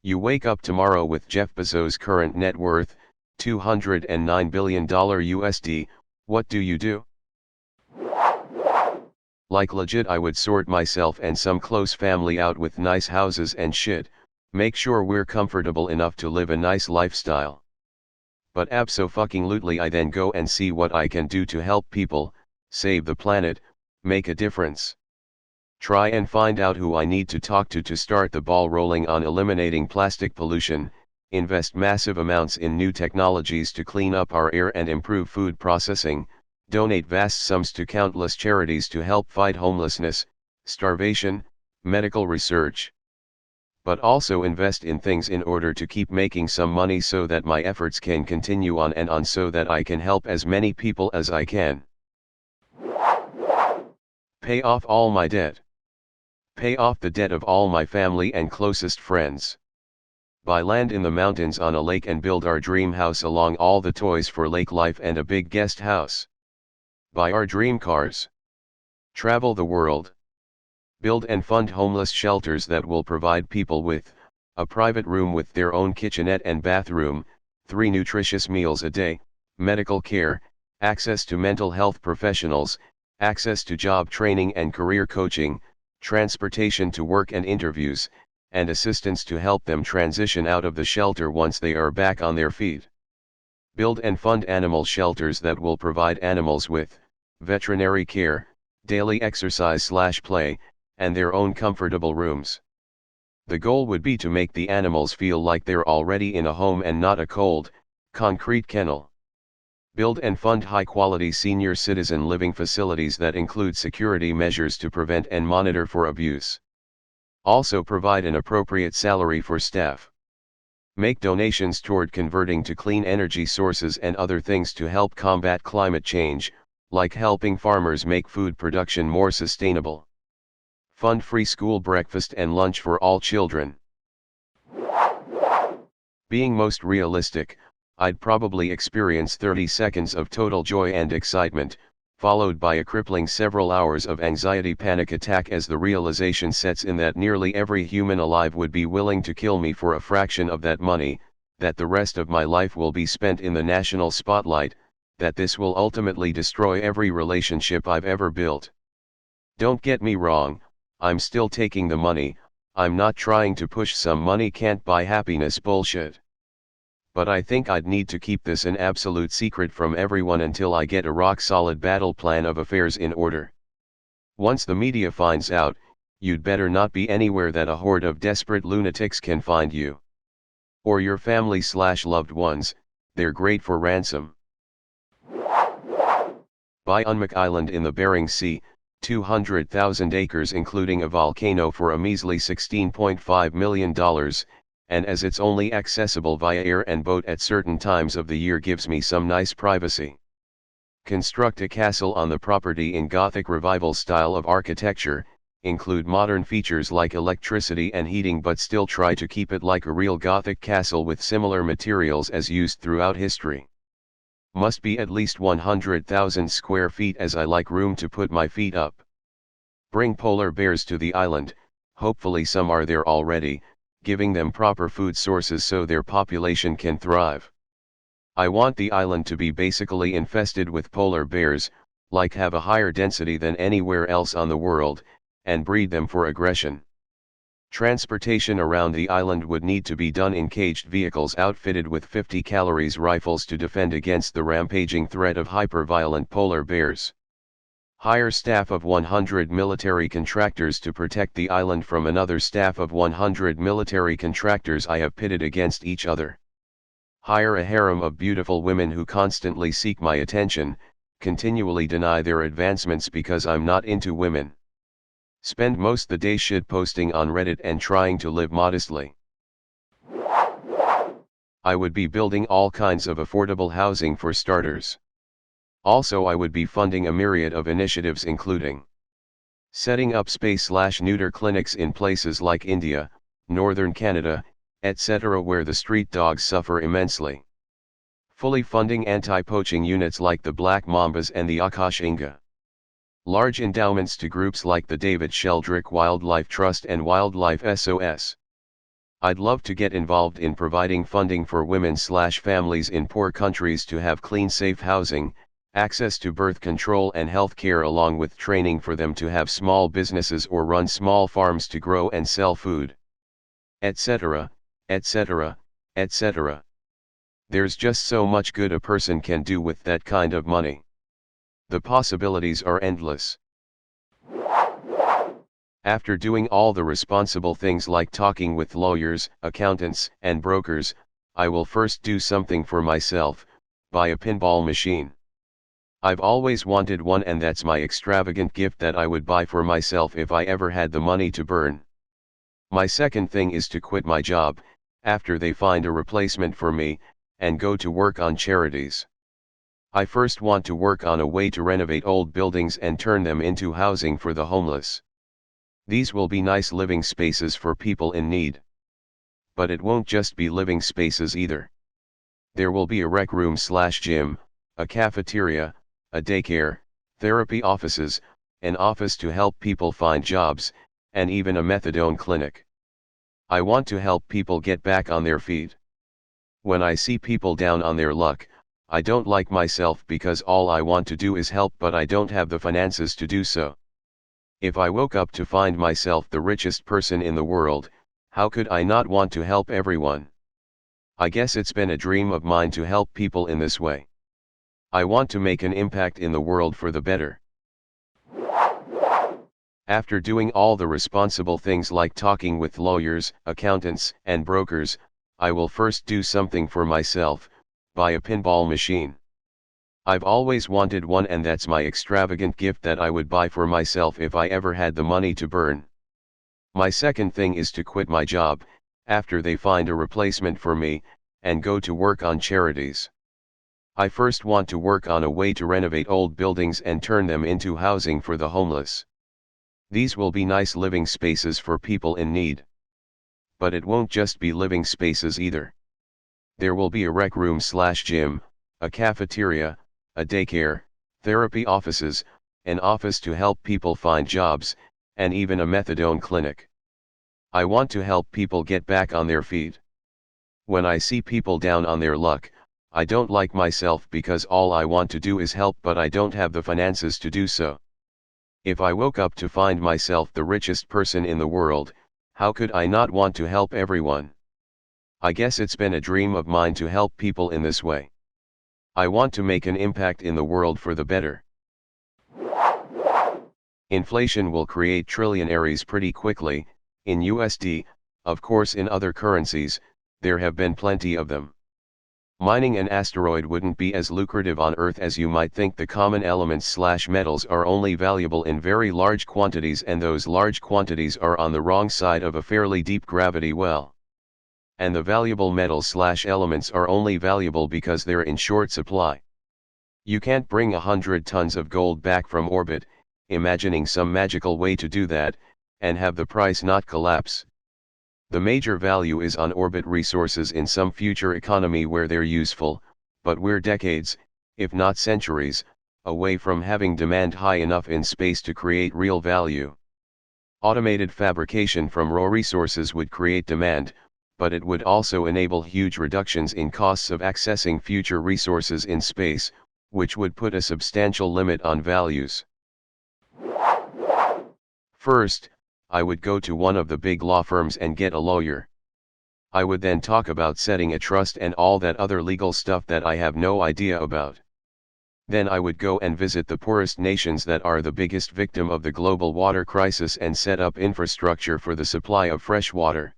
You wake up tomorrow with Jeff Bezos' current net worth, $209 billion USD, what do you do? Like legit, I would sort myself and some close family out with nice houses and shit, make sure we're comfortable enough to live a nice lifestyle. But abso-fucking-lutely I then go and see what I can do to help people, save the planet, make a difference. Try and find out who I need to talk to start the ball rolling on eliminating plastic pollution, invest massive amounts in new technologies to clean up our air and improve food processing, donate vast sums to countless charities to help fight homelessness, starvation, medical research. But also invest in things in order to keep making some money so that my efforts can continue on and on so that I can help as many people as I can. Pay off all my debt. Pay off the debt of all my family and closest friends. Buy land in the mountains on a lake and build our dream house along all the toys for lake life and a big guest house. Buy our dream cars. Travel the world. Build and fund homeless shelters that will provide people with a private room with their own kitchenette and bathroom, 3 nutritious meals a day, medical care, access to mental health professionals, access to job training and career coaching, transportation to work and interviews, and assistance to help them transition out of the shelter once they are back on their feet. Build and fund animal shelters that will provide animals with veterinary care, daily exercise/play, and their own comfortable rooms. The goal would be to make the animals feel like they're already in a home and not a cold, concrete kennel. Build and fund high-quality senior citizen living facilities that include security measures to prevent and monitor for abuse. Also provide an appropriate salary for staff. Make donations toward converting to clean energy sources and other things to help combat climate change, like helping farmers make food production more sustainable. Fund free school breakfast and lunch for all children. Being most realistic, I'd probably experience 30 seconds of total joy and excitement, followed by a crippling several hours of anxiety panic attack as the realization sets in that nearly every human alive would be willing to kill me for a fraction of that money, that the rest of my life will be spent in the national spotlight, that this will ultimately destroy every relationship I've ever built. Don't get me wrong, I'm still taking the money, I'm not trying to push some money can't buy happiness bullshit. But I think I'd need to keep this an absolute secret from everyone until I get a rock-solid battle plan of affairs in order. Once the media finds out, you'd better not be anywhere that a horde of desperate lunatics can find you. Or your family/loved ones, they're great for ransom. Buy Unmak Island in the Bering Sea, 200,000 acres including a volcano for a measly $16.5 million, and as it's only accessible via air and boat at certain times of the year gives me some nice privacy. Construct a castle on the property in Gothic Revival style of architecture, include modern features like electricity and heating but still try to keep it like a real Gothic castle with similar materials as used throughout history. Must be at least 100,000 square feet as I like room to put my feet up. Bring polar bears to the island, hopefully some are there already, giving them proper food sources so their population can thrive. I want the island to be basically infested with polar bears, like have a higher density than anywhere else on the world, and breed them for aggression. Transportation around the island would need to be done in caged vehicles outfitted with 50 calories rifles to defend against the rampaging threat of hyper-violent polar bears. Hire staff of 100 military contractors to protect the island from another staff of 100 military contractors I have pitted against each other. Hire a harem of beautiful women who constantly seek my attention, continually deny their advancements because I'm not into women. Spend most the day shitposting on Reddit and trying to live modestly. I would be building all kinds of affordable housing for starters. Also I would be funding a myriad of initiatives including setting up spay/neuter clinics in places like India, northern Canada, etc. where the street dogs suffer immensely. Fully funding anti-poaching units like the Black Mambas and the Akash Inga. Large endowments to groups like the David Sheldrick Wildlife Trust and Wildlife SOS. I'd love to get involved in providing funding for women/families in poor countries to have clean, safe housing, access to birth control and health care, along with training for them to have small businesses or run small farms to grow and sell food, etc., etc., etc. There's just so much good a person can do with that kind of money. The possibilities are endless. After doing all the responsible things like talking with lawyers, accountants, and brokers, I will first do something for myself: buy a pinball machine. I've always wanted one, and that's my extravagant gift that I would buy for myself if I ever had the money to burn. My second thing is to quit my job, after they find a replacement for me, and go to work on charities. I first want to work on a way to renovate old buildings and turn them into housing for the homeless. These will be nice living spaces for people in need. But it won't just be living spaces either. There will be a rec room/gym, a cafeteria, a daycare, therapy offices, an office to help people find jobs, and even a methadone clinic. I want to help people get back on their feet. When I see people down on their luck, I don't like myself, because all I want to do is help, but I don't have the finances to do so. If I woke up to find myself the richest person in the world, how could I not want to help everyone? I guess it's been a dream of mine to help people in this way. I want to make an impact in the world for the better. After doing all the responsible things like talking with lawyers, accountants, and brokers, I will first do something for myself: buy a pinball machine. I've always wanted one, and that's my extravagant gift that I would buy for myself if I ever had the money to burn. My second thing is to quit my job, after they find a replacement for me, and go to work on charities. I first want to work on a way to renovate old buildings and turn them into housing for the homeless. These will be nice living spaces for people in need. But it won't just be living spaces either. There will be a rec room/gym, a cafeteria, a daycare, therapy offices, an office to help people find jobs, and even a methadone clinic. I want to help people get back on their feet. When I see people down on their luck, I don't like myself, because all I want to do is help, but I don't have the finances to do so. If I woke up to find myself the richest person in the world, how could I not want to help everyone? I guess it's been a dream of mine to help people in this way. I want to make an impact in the world for the better. Inflation will create trillionaires pretty quickly. In USD, of course. In other currencies, there have been plenty of them. Mining an asteroid wouldn't be as lucrative on Earth as you might think. The common elements/metals are only valuable in very large quantities, and those large quantities are on the wrong side of a fairly deep gravity well. And the valuable metals/elements are only valuable because they're in short supply. You can't bring 100 tons of gold back from orbit, imagining some magical way to do that, and have the price not collapse. The major value is on orbit resources in some future economy where they're useful, but we're decades, if not centuries, away from having demand high enough in space to create real value. Automated fabrication from raw resources would create demand, but it would also enable huge reductions in costs of accessing future resources in space, which would put a substantial limit on values. First, I would go to one of the big law firms and get a lawyer. I would then talk about setting a trust and all that other legal stuff that I have no idea about. Then I would go and visit the poorest nations that are the biggest victim of the global water crisis and set up infrastructure for the supply of fresh water.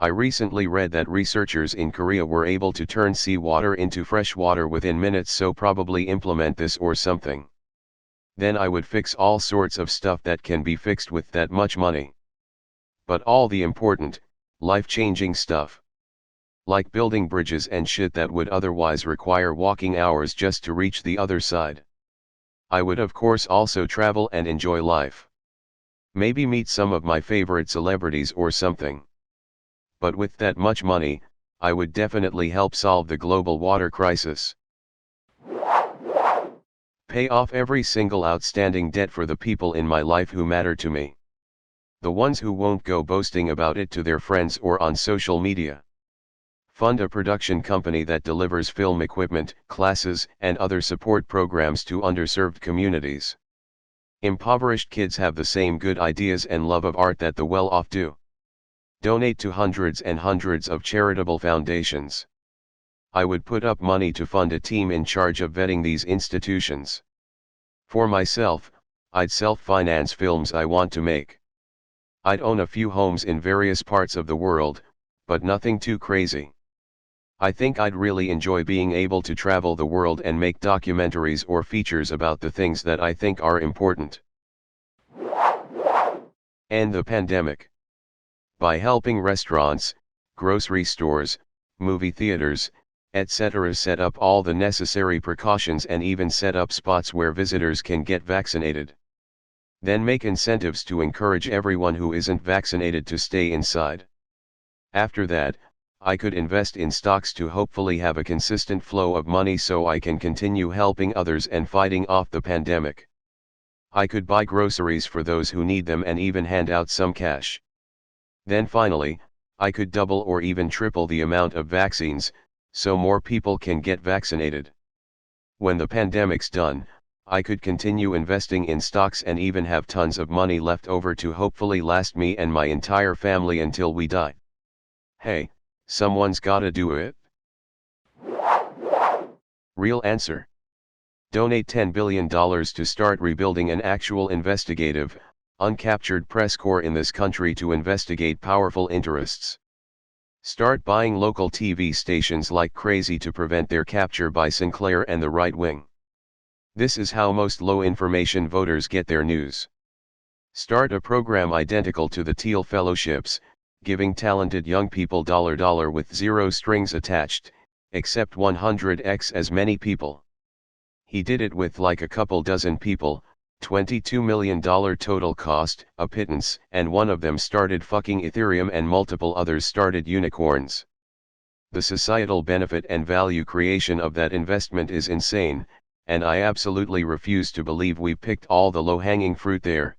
I recently read that researchers in Korea were able to turn seawater into fresh water within minutes, so probably implement this or something. Then I would fix all sorts of stuff that can be fixed with that much money. But all the important, life-changing stuff. Like building bridges and shit that would otherwise require walking hours just to reach the other side. I would of course also travel and enjoy life. Maybe meet some of my favorite celebrities or something. But with that much money, I would definitely help solve the global water crisis. Pay off every single outstanding debt for the people in my life who matter to me. the ones who won't go boasting about it to their friends or on social media. Fund a production company that delivers film equipment, classes, and other support programs to underserved communities. Impoverished kids have the same good ideas and love of art that the well-off do. Donate to hundreds and hundreds of charitable foundations. I would put up money to fund a team in charge of vetting these institutions. For myself, I'd self-finance films I want to make. I'd own a few homes in various parts of the world, but nothing too crazy. I think I'd really enjoy being able to travel the world and make documentaries or features about the things that I think are important. End the pandemic. By helping restaurants, grocery stores, movie theaters, etc. set up all the necessary precautions and even set up spots where visitors can get vaccinated. Then make incentives to encourage everyone who isn't vaccinated to stay inside. After that, I could invest in stocks to hopefully have a consistent flow of money so I can continue helping others and fighting off the pandemic. I could buy groceries for those who need them and even hand out some cash. Then finally, I could double or even triple the amount of vaccines, so more people can get vaccinated. When the pandemic's done, I could continue investing in stocks and even have tons of money left over to hopefully last me and my entire family until we die. Hey, someone's gotta do it. Real answer. Donate $10 billion to start rebuilding an actual investigative, uncaptured press corps in this country to investigate powerful interests. Start buying local TV stations like crazy to prevent their capture by Sinclair and the right wing. This is how most low-information voters get their news. Start a program identical to the Teal Fellowships, giving talented young people $$ with zero strings attached, except 100x as many people. He did it with like a couple dozen people, $22 million total cost, a pittance, and one of them started fucking Ethereum and multiple others started unicorns. The societal benefit and value creation of that investment is insane, and I absolutely refuse to believe we picked all the low-hanging fruit there.